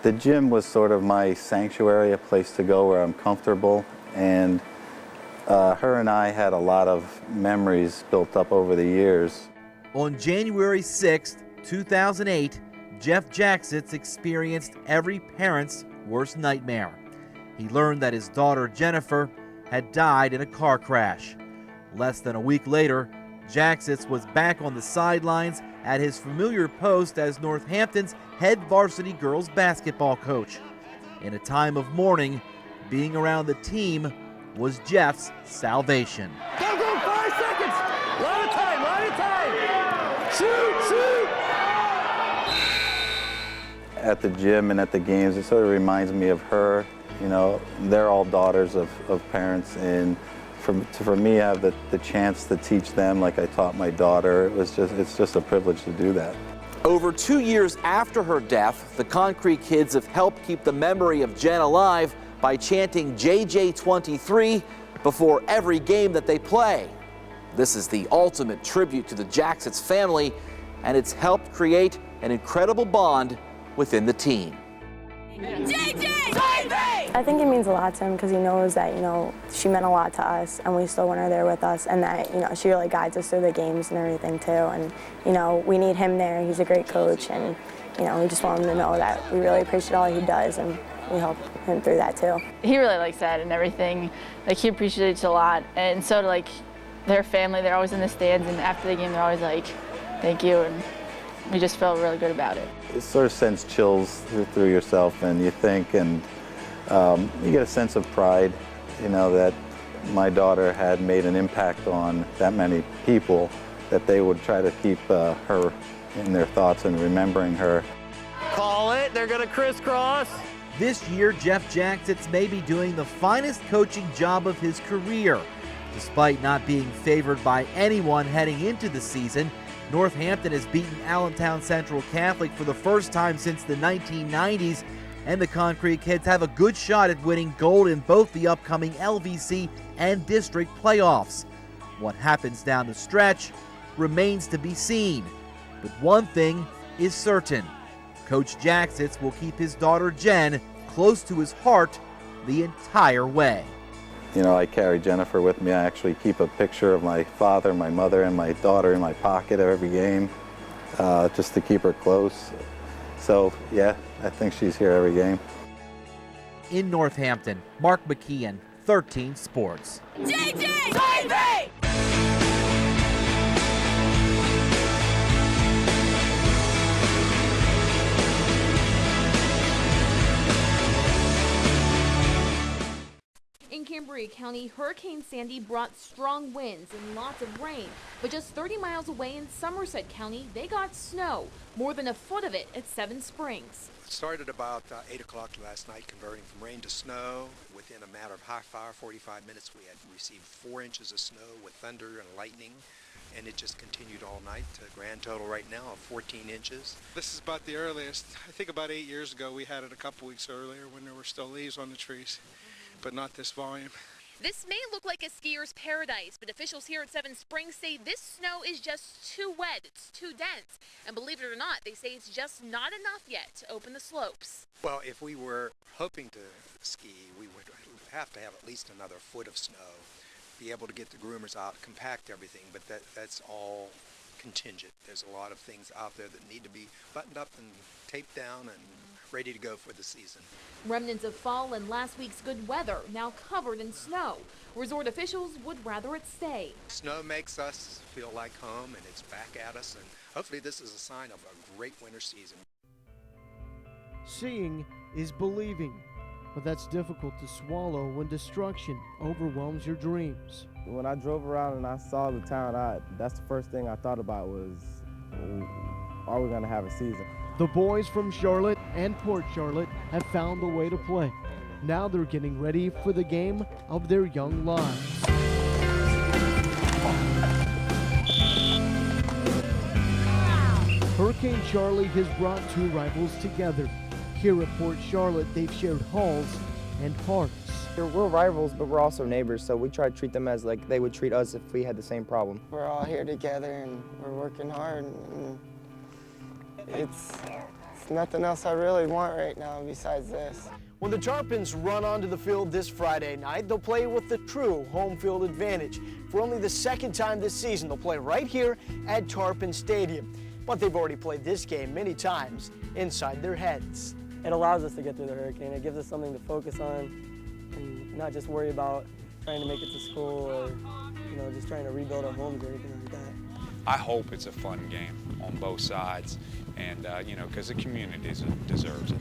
The gym was sort of my sanctuary, a place to go where I'm comfortable, and her and I had a lot of memories built up over the years. On January 6th, 2008, Jeff Jacksitz experienced every parent's worst nightmare. He learned that his daughter Jennifer had died in a car crash. Less than a week later, Jacksitz was back on the sidelines at his familiar post as Northampton's head varsity girls basketball coach. In a time of mourning, being around the team was Jeff's salvation. Go, 5 seconds! Line of time! Shoot! At the gym and at the games, it sort of reminds me of her. You know, they're all daughters of parents, and for me, I have the chance to teach them like I taught my daughter. It's just a privilege to do that. Over 2 years after her death, the Concrete Kids have helped keep the memory of Jen alive by chanting JJ23 before every game that they play. This is the ultimate tribute to the Jacksitz family, and it's helped create an incredible bond within the team. I think it means a lot to him because he knows that, she meant a lot to us and we still want her there with us, and that, she really guides us through the games and everything too. And, we need him there. He's a great coach, and, we just want him to know that we really appreciate all he does, and we help him through that too. He really likes that and everything. He appreciates it a lot. And so do, their family. They're always in the stands, and after the game, they're always like, thank you. And we just felt really good about it. It sort of sends chills through yourself, and you think, and you get a sense of pride, that my daughter had made an impact on that many people, that they would try to keep her in their thoughts and remembering her. Call it, they're gonna crisscross. This year, Jeff Jacksitz may be doing the finest coaching job of his career. Despite not being favored by anyone heading into the season, Northampton has beaten Allentown Central Catholic for the first time since the 1990s, and the Concrete Kids have a good shot at winning gold in both the upcoming LVC and district playoffs. What happens down the stretch remains to be seen, but one thing is certain. Coach Jacksitz will keep his daughter Jen close to his heart the entire way. I carry Jennifer with me. I actually keep a picture of my father, my mother, and my daughter in my pocket at every game, just to keep her close. So, yeah, I think she's here every game. In Northampton, Mark McKeon, 13 Sports. JJ! In Cambria County, Hurricane Sandy brought strong winds and lots of rain, but just 30 miles away in Somerset County, they got snow, more than a foot of it at Seven Springs. It started about 8 o'clock last night, converting from rain to snow. Within a matter of 45 minutes, we had received 4 inches of snow with thunder and lightning, and it just continued all night. A grand total right now of 14 inches. This is about the earliest. I think about 8 years ago we had it a couple weeks earlier when there were still leaves on the trees, but not this volume. This may look like a skier's paradise, but officials here at Seven Springs say this snow is just too wet, it's too dense. And believe it or not, they say it's just not enough yet to open the slopes. Well, if we were hoping to ski, we would have to have at least another foot of snow, be able to get the groomers out, compact everything, but that's all contingent. There's a lot of things out there that need to be buttoned up and taped down and ready to go for the season. Remnants of fall and last week's good weather now covered in snow. Resort officials would rather it stay. Snow makes us feel like home, and it's back at us, and hopefully this is a sign of a great winter season. Seeing is believing, but that's difficult to swallow when destruction overwhelms your dreams. When I drove around and I saw the town, that's the first thing I thought about was, are we going to have a season? The boys from Charlotte and Port Charlotte have found a way to play. Now they're getting ready for the game of their young lives. Hurricane Charlie has brought two rivals together. Here at Port Charlotte, they've shared halls and hearts. We're rivals, but we're also neighbors, so we try to treat them as like they would treat us if we had the same problem. We're all here together and we're working hard, and it's nothing else I really want right now besides this. When the Tarpons run onto the field this Friday night, they'll play with the true home field advantage. For only the second time this season, they'll play right here at Tarpon Stadium. But they've already played this game many times inside their heads. It allows us to get through the hurricane. It gives us something to focus on and not just worry about trying to make it to school or, just trying to rebuild our homes or anything like that. I hope it's a fun game on both sides, and because the community deserves it.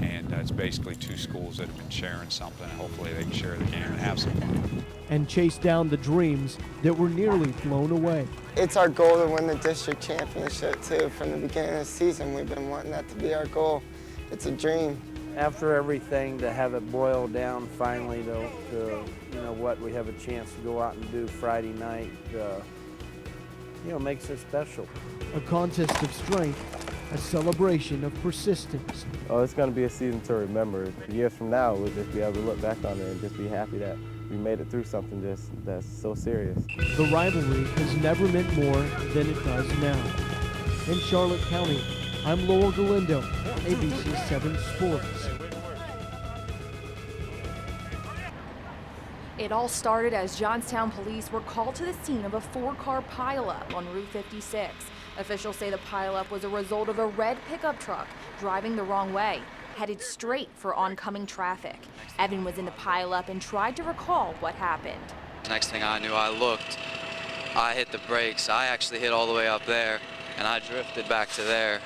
And it's basically two schools that have been sharing something. Hopefully they can share the game and have some fun. And chase down the dreams that were nearly blown away. It's our goal to win the district championship too. From the beginning of the season, we've been wanting that to be our goal. It's a dream. After everything, to have it boil down finally to what we have a chance to go out and do Friday night, makes it special. A contest of strength, a celebration of persistence. Oh, it's going to be a season to remember. Years from now, we'll just be able to look back on it and just be happy that we made it through something that's so serious. The rivalry has never meant more than it does now. In Charlotte County, I'm Lowell Galindo, ABC 7 Sports. It all started as Johnstown police were called to the scene of a 4-car pileup on Route 56. Officials say the pileup was a result of a red pickup truck driving the wrong way, headed straight for oncoming traffic. Evan was in the pileup and tried to recall what happened. Next thing I knew, I looked, I hit the brakes. I actually hit all the way up there, and I drifted back to there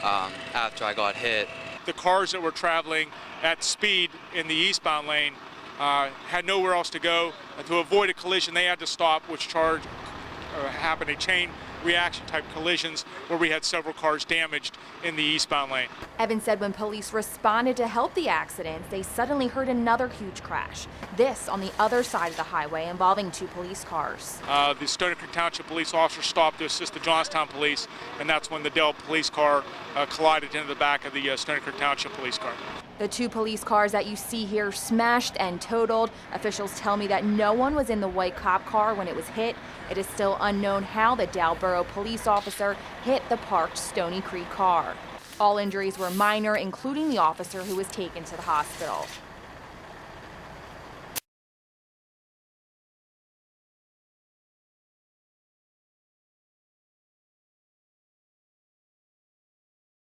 after I got hit. The cars that were traveling at speed in the eastbound lane had nowhere else to go. To avoid a collision, they had to stop, which happened a chain reaction type collisions where we had several cars damaged in the eastbound lane. Evan said when police responded to help the accident, they suddenly heard another huge crash. This on the other side of the highway involving 2 police cars. The Stony Creek Township police officer stopped to assist the Johnstown police, and that's when the Dell police car collided into the back of the Stony Creek Township police car. The 2 police cars that you see here smashed and totaled. Officials tell me that no one was in the white cop car when it was hit. It is still unknown how the Dalboro police officer hit the parked Stony Creek car. All injuries were minor, including the officer who was taken to the hospital.